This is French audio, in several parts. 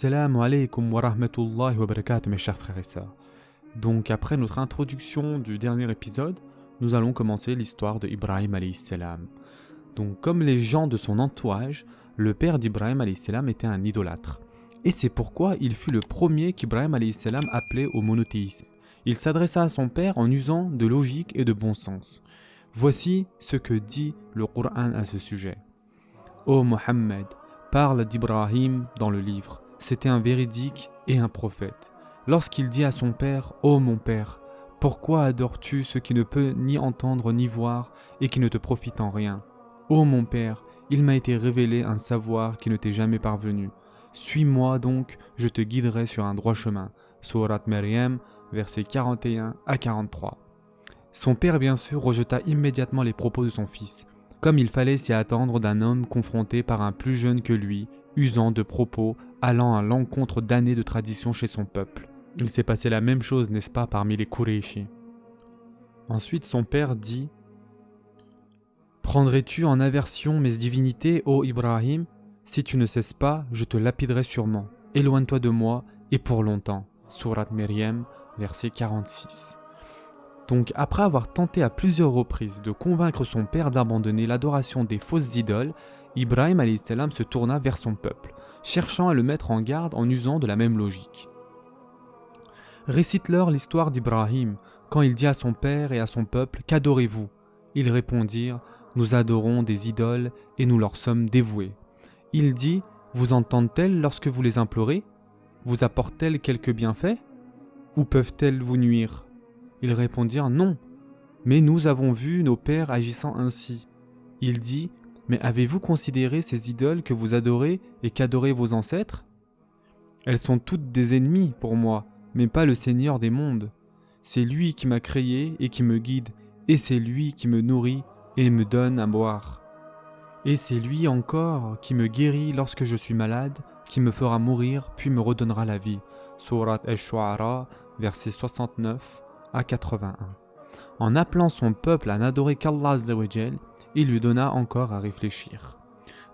Assalamu alaikum wa rahmatullahi wa barakatuh mes chers frères et sœurs. Donc après notre introduction du dernier épisode, nous allons commencer l'histoire de Ibrahim alayhi salam. Donc comme les gens de son entourage, le père d'Ibrahim alayhi salam était un idolâtre. Et c'est pourquoi il fut le premier qu'Ibrahim alayhi salam appelait au monothéisme. Il s'adressa à son père en usant de logique et de bon sens. Voici ce que dit le Coran à ce sujet. Ô Mohammed, parle d'Ibrahim dans le livre. C'était un véridique et un prophète. Lorsqu'il dit à son père, ô mon père, pourquoi adores-tu ce qui ne peut ni entendre ni voir et qui ne te profite en rien? Ô mon père, il m'a été révélé un savoir qui ne t'est jamais parvenu. Suis-moi donc, je te guiderai sur un droit chemin. Sourate Maryam, versets 41 à 43. Son père, bien sûr, rejeta immédiatement les propos de son fils, comme il fallait s'y attendre d'un homme confronté par un plus jeune que lui, usant de propos allant à l'encontre d'années de tradition chez son peuple. Il s'est passé la même chose, n'est-ce pas, parmi les Qurayshi. Ensuite, son père dit « Prendrais-tu en aversion mes divinités, ô Ibrahim? Si tu ne cesses pas, je te lapiderai sûrement. Éloigne-toi de moi, et pour longtemps. » Sourate Maryam, verset 46. Donc, après avoir tenté à plusieurs reprises de convaincre son père d'abandonner l'adoration des fausses idoles, Ibrahim alayhi salam se tourna vers son peuple, cherchant à le mettre en garde en usant de la même logique. Récite-leur l'histoire d'Ibrahim, quand il dit à son père et à son peuple « Qu'adorez-vous » Ils répondirent « Nous adorons des idoles et nous leur sommes dévoués. » Il dit « Vous entendent-elles lorsque vous les implorez? Vous apportent-elles quelques bienfaits? Ou peuvent-elles vous nuire ?» Ils répondirent « Non, mais nous avons vu nos pères agissant ainsi. » Il dit « Mais avez-vous considéré ces idoles que vous adorez et qu'adoraient vos ancêtres? Elles sont toutes des ennemis pour moi, mais pas le Seigneur des mondes. C'est lui qui m'a créé et qui me guide, et c'est lui qui me nourrit et me donne à boire. Et c'est lui encore qui me guérit lorsque je suis malade, qui me fera mourir puis me redonnera la vie. » Sourate Ash-Shu'ara, versets 69 à 81. En appelant son peuple à n'adorer qu'Allah Azza wa Jal, il lui donna encore à réfléchir.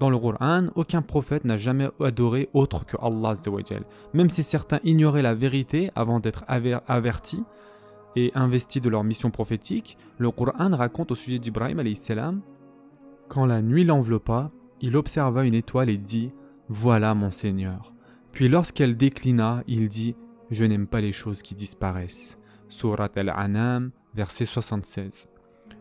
Dans le Coran, aucun prophète n'a jamais adoré autre que Allah Azza wa Jal. Même si certains ignoraient la vérité avant d'être avertis et investis de leur mission prophétique, le Coran raconte au sujet d'Ibrahim alayhi salam: quand la nuit l'enveloppa, il observa une étoile et dit « Voilà mon Seigneur ». Puis lorsqu'elle déclina, il dit « Je n'aime pas les choses qui disparaissent ». Sourate Al-An'am, verset 76.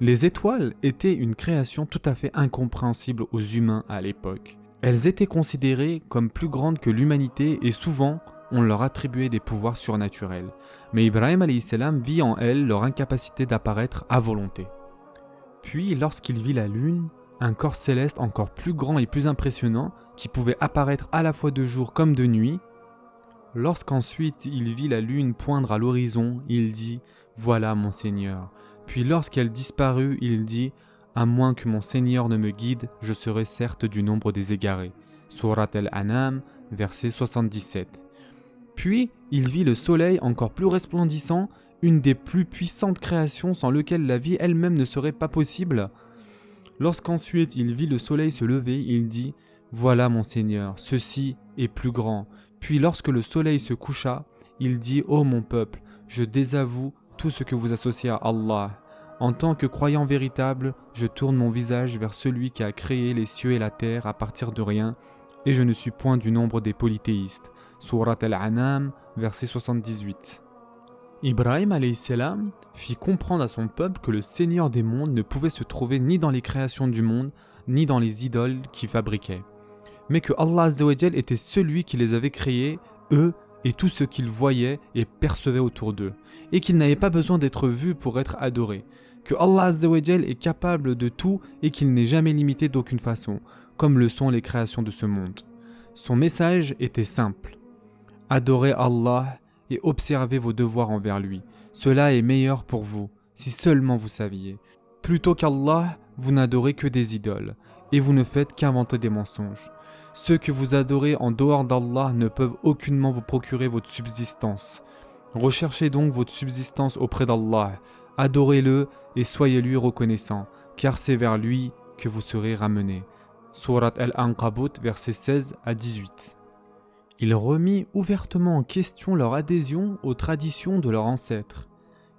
Les étoiles étaient une création tout à fait incompréhensible aux humains à l'époque. Elles étaient considérées comme plus grandes que l'humanité et souvent on leur attribuait des pouvoirs surnaturels. Mais Ibrahim alayhi salam vit en elles leur incapacité d'apparaître à volonté. Puis lorsqu'il vit la lune, un corps céleste encore plus grand et plus impressionnant qui pouvait apparaître à la fois de jour comme de nuit, lorsqu'ensuite il vit la lune poindre à l'horizon, il dit « Voilà mon Seigneur ». Puis lorsqu'elle disparut, il dit « À moins que mon Seigneur ne me guide, je serai certes du nombre des égarés ». Sourate Al-An'am, verset 77. Puis il vit le soleil encore plus resplendissant, une des plus puissantes créations sans lequel la vie elle-même ne serait pas possible. Lorsqu'ensuite il vit le soleil se lever, il dit « Voilà mon Seigneur, ceci est plus grand ». Puis lorsque le soleil se coucha, il dit « Ô mon peuple, je désavoue tout ce que vous associez à Allah. En tant que croyant véritable, je tourne mon visage vers celui qui a créé les cieux et la terre à partir de rien, et je ne suis point du nombre des polythéistes. » Sourate Al-An'am, verset 78. Ibrahim alayhi salam fit comprendre à son peuple que le Seigneur des mondes ne pouvait se trouver ni dans les créations du monde, ni dans les idoles qu'il fabriquait, mais que Allah Azza wa Jal était celui qui les avait créés, eux et tout ce qu'ils voyaient et percevaient autour d'eux, et qu'ils n'avaient pas besoin d'être vus pour être adorés, que Allah Azza wa Jal est capable de tout et qu'il n'est jamais limité d'aucune façon, comme le sont les créations de ce monde. Son message était simple: adorez Allah et observez vos devoirs envers lui. Cela est meilleur pour vous, si seulement vous saviez. Plutôt qu'Allah, vous n'adorez que des idoles, et vous ne faites qu'inventer des mensonges. Ceux que vous adorez en dehors d'Allah ne peuvent aucunement vous procurer votre subsistance. Recherchez donc votre subsistance auprès d'Allah, adorez-le et soyez-lui reconnaissant, car c'est vers lui que vous serez ramenés. Sourate Al-Ankabut, versets 16 à 18. Il remit ouvertement en question leur adhésion aux traditions de leurs ancêtres.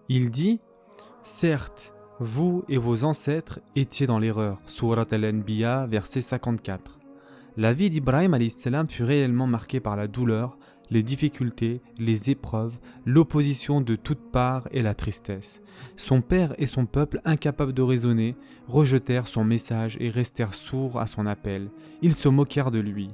Il dit « Certes, vous et vos ancêtres étiez dans l'erreur » Surat Al-Anbiya, verset 54. La vie d'Ibrahim a.s. fut réellement marquée par la douleur, les difficultés, les épreuves, l'opposition de toutes parts et la tristesse. Son père et son peuple, incapables de raisonner, rejetèrent son message et restèrent sourds à son appel. Ils se moquèrent de lui.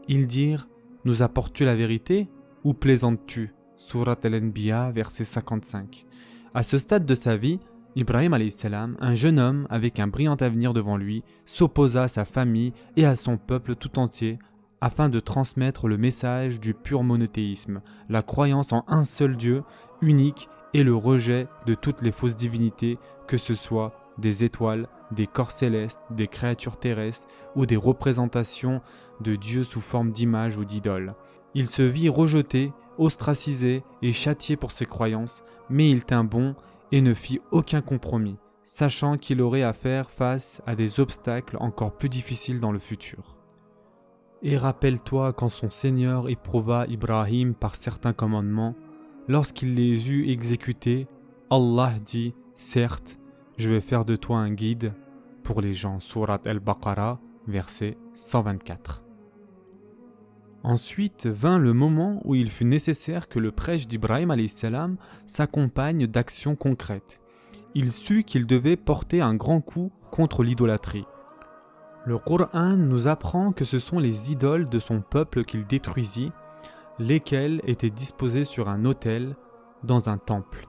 Ils dirent « Nous apportes-tu la vérité ou plaisantes-tu » Surat Al-Anbiya, verset 55. À ce stade de sa vie, Ibrahim a.s., un jeune homme avec un brillant avenir devant lui, s'opposa à sa famille et à son peuple tout entier afin de transmettre le message du pur monothéisme, la croyance en un seul Dieu, unique, et le rejet de toutes les fausses divinités, que ce soit des étoiles, des corps célestes, des créatures terrestres ou des représentations de Dieu sous forme d'images ou d'idoles. Il se vit rejeté, ostracisé et châtié pour ses croyances, mais il tint bon et ne fit aucun compromis, sachant qu'il aurait à faire face à des obstacles encore plus difficiles dans le futur. Et rappelle-toi quand son Seigneur éprouva Ibrahim par certains commandements, lorsqu'il les eut exécutés, Allah dit « Certes, je vais faire de toi un guide pour les gens » Surat Al-Baqarah, verset 124. Ensuite vint le moment où il fut nécessaire que le prêche d'Ibrahim a.s. s'accompagne d'actions concrètes. Il sut qu'il devait porter un grand coup contre l'idolâtrie. Le Coran nous apprend que ce sont les idoles de son peuple qu'il détruisit, lesquelles étaient disposées sur un autel dans un temple.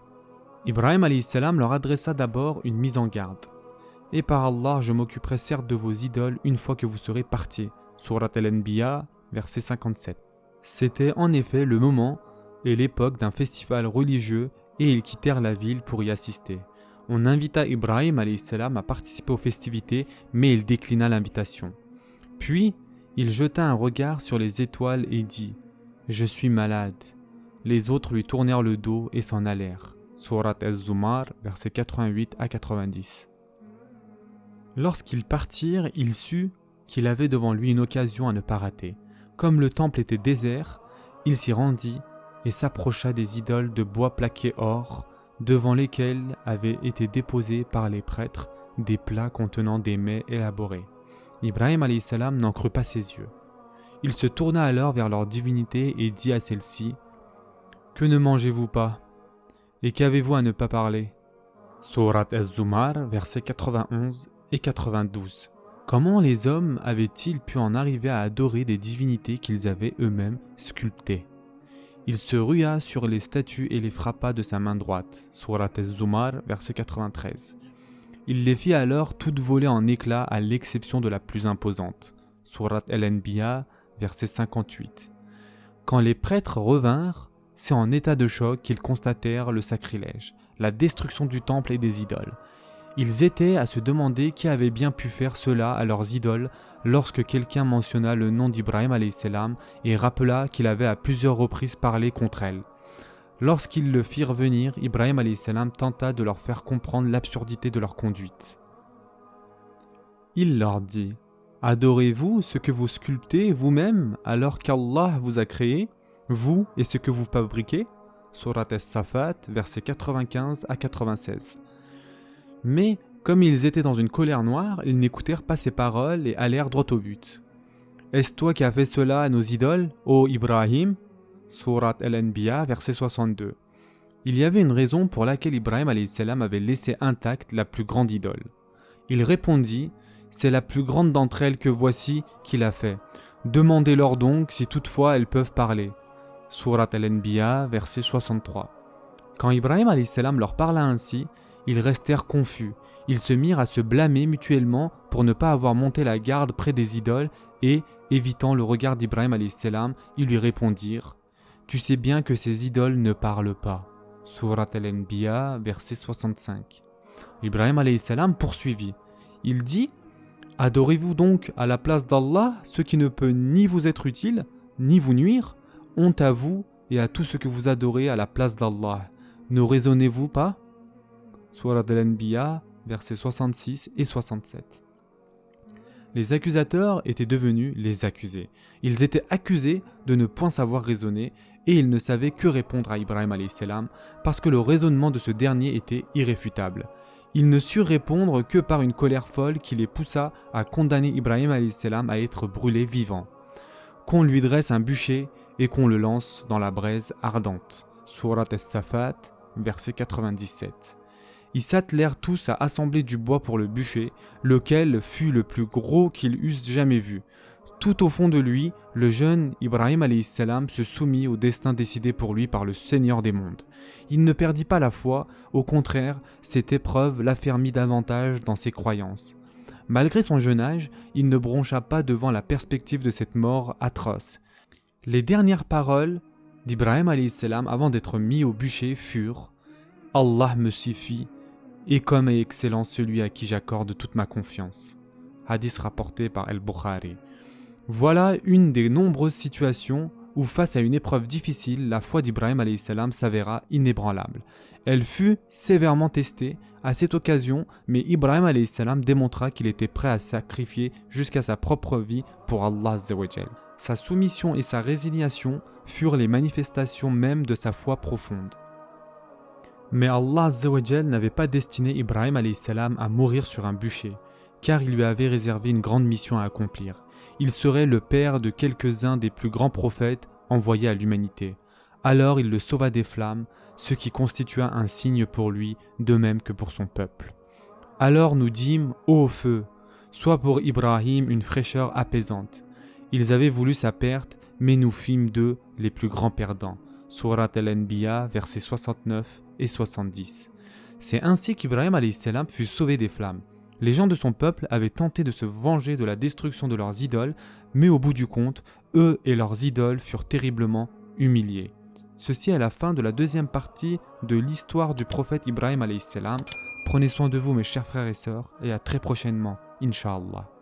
Ibrahim a.s. leur adressa d'abord une mise en garde. « Et par Allah, je m'occuperai certes de vos idoles une fois que vous serez partis. » Surat Al-Anbiya, verset 57. C'était en effet le moment et l'époque d'un festival religieux et ils quittèrent la ville pour y assister. On invita Ibrahim a.s. à participer aux festivités, mais il déclina l'invitation. Puis, il jeta un regard sur les étoiles et dit « Je suis malade ». Les autres lui tournèrent le dos et s'en allèrent. Surat Az-Zumar, versets 88 à 90. Lorsqu'ils partirent, il sut qu'il avait devant lui une occasion à ne pas rater. Comme le temple était désert, il s'y rendit et s'approcha des idoles de bois plaqué or, devant lesquels avaient été déposés par les prêtres des plats contenant des mets élaborés. Ibrahim a.s. n'en crut pas ses yeux. Il se tourna alors vers leur divinité et dit à celle-ci « Que ne mangez-vous pas? Et qu'avez-vous à ne pas parler » Surat Az-Zumar, versets 91 et 92. Comment les hommes avaient-ils pu en arriver à adorer des divinités qu'ils avaient eux-mêmes sculptées? Il se rua sur les statues et les frappa de sa main droite. Surat Az-Zumar, verset 93. Il les fit alors toutes voler en éclats à l'exception de la plus imposante. Surat Al-Anbiya, verset 58. Quand les prêtres revinrent, c'est en état de choc qu'ils constatèrent le sacrilège, la destruction du temple et des idoles. Ils étaient à se demander qui avait bien pu faire cela à leurs idoles lorsque quelqu'un mentionna le nom d'Ibrahim a.s. et rappela qu'il avait à plusieurs reprises parlé contre elles. Lorsqu'ils le firent venir, Ibrahim a.s. tenta de leur faire comprendre l'absurdité de leur conduite. Il leur dit « Adorez-vous ce que vous sculptez vous-même alors qu'Allah vous a créé, vous et ce que vous fabriquez » Surat As-Safat, versets 95 à 96. Mais, comme ils étaient dans une colère noire, ils n'écoutèrent pas ses paroles et allèrent droit au but. « Est-ce toi qui as fait cela à nos idoles, ô Ibrahim » Surat Al-Anbiya, verset 62. Il y avait une raison pour laquelle Ibrahim a.s. avait laissé intacte la plus grande idole. Il répondit « C'est la plus grande d'entre elles que voici qu'il a fait. Demandez-leur donc si toutefois elles peuvent parler. » Surat Al-Anbiya, verset 63. Quand Ibrahim a.s. leur parla ainsi, ils restèrent confus. Ils se mirent à se blâmer mutuellement pour ne pas avoir monté la garde près des idoles et, évitant le regard d'Ibrahim a.s., ils lui répondirent « Tu sais bien que ces idoles ne parlent pas. » Surat Al-Anbiya, verset 65. Ibrahim a.s. poursuivit. Il dit « Adorez-vous donc à la place d'Allah ce qui ne peut ni vous être utile, ni vous nuire? Honte à vous et à tout ce que vous adorez à la place d'Allah. Ne raisonnez-vous pas ?» Surat Al-Anbiya, versets 66 et 67. Les accusateurs étaient devenus les accusés. Ils étaient accusés de ne point savoir raisonner et ils ne savaient que répondre à Ibrahim alayhi salam parce que le raisonnement de ce dernier était irréfutable. Ils ne surent répondre que par une colère folle qui les poussa à condamner Ibrahim alayhi salam à être brûlé vivant. Qu'on lui dresse un bûcher et qu'on le lance dans la braise ardente. Surat As-Safat, verset 97. Ils s'attelèrent tous à assembler du bois pour le bûcher, lequel fut le plus gros qu'ils eussent jamais vu. Tout au fond de lui, le jeune Ibrahim alayhi salam se soumit au destin décidé pour lui par le Seigneur des mondes. Il ne perdit pas la foi, au contraire, cette épreuve l'affermit davantage dans ses croyances. Malgré son jeune âge, il ne broncha pas devant la perspective de cette mort atroce. Les dernières paroles d'Ibrahim alayhi salam avant d'être mis au bûcher furent « Allah me suffit, et comme est excellent celui à qui j'accorde toute ma confiance ». Hadith rapporté par Al-Bukhari. Voilà une des nombreuses situations où face à une épreuve difficile, la foi d'Ibrahim alayhi salam s'avéra inébranlable. Elle fut sévèrement testée à cette occasion, mais Ibrahim alayhi salam démontra qu'il était prêt à sacrifier jusqu'à sa propre vie pour Allah azza wa jal. Sa soumission et sa résignation furent les manifestations même de sa foi profonde. Mais Allah azza wa jal n'avait pas destiné Ibrahim alayhi salam à mourir sur un bûcher, car il lui avait réservé une grande mission à accomplir. Il serait le père de quelques-uns des plus grands prophètes envoyés à l'humanité. Alors il le sauva des flammes, ce qui constitua un signe pour lui, de même que pour son peuple. Alors nous dîmes, ô feu, sois pour Ibrahim une fraîcheur apaisante. Ils avaient voulu sa perte, mais nous fîmes d'eux les plus grands perdants. Surat Al-Anbiya, versets 69 et 70. C'est ainsi qu'Ibrahim alayhi salam fut sauvé des flammes. Les gens de son peuple avaient tenté de se venger de la destruction de leurs idoles, mais au bout du compte, eux et leurs idoles furent terriblement humiliés. Ceci est la fin de la deuxième partie de l'histoire du prophète Ibrahim alayhi salam. Prenez soin de vous mes chers frères et sœurs, et à très prochainement, Inch'Allah.